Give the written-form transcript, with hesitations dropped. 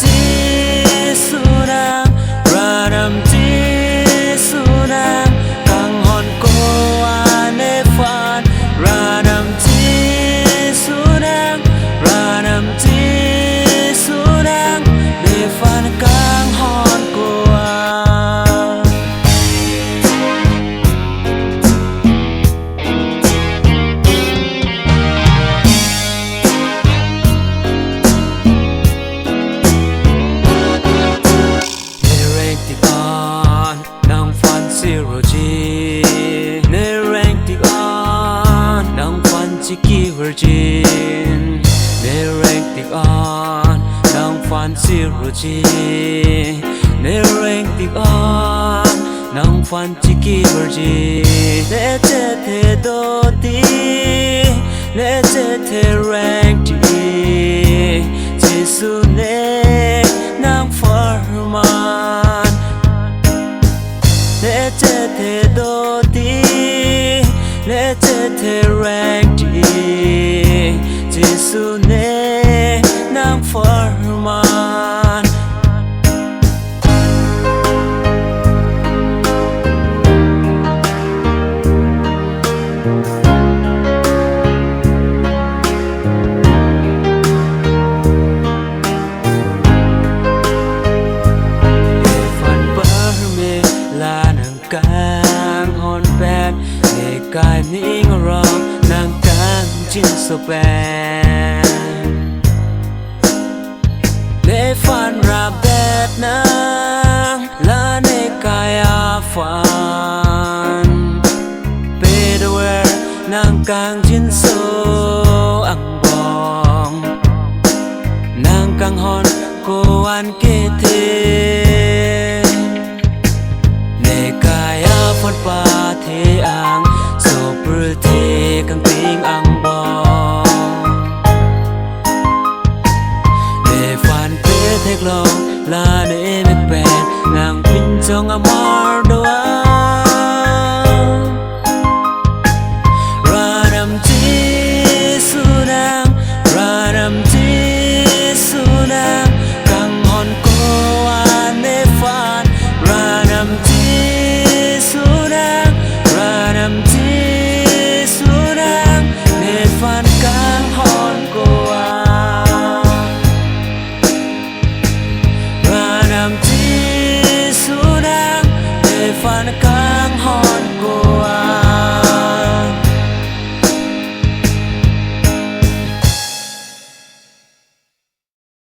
ti sunang ranam ti sunang kang hon ko ane fan ranam ti sunang ne fan kang hon ko Chiki virgin Nereng tik on Nang fan zero G Nereng tik on Nang fan chiki virgin Ne te te do ti Ne te te reng ti Jesu ne Nang farman Ne te te do ti Ne te te reng Jesu ne nang farman Fan bar me la nang kang hon bad ne kai ning rong nang kang chin so bad ne fan ra bad nang la ne kaya fan bedwer nang kang chin so ang bong nang kang hon ko an ke the ne kaya fan pa the ang so pretty kang ting ang thek long la ne met pen nang pin trong amor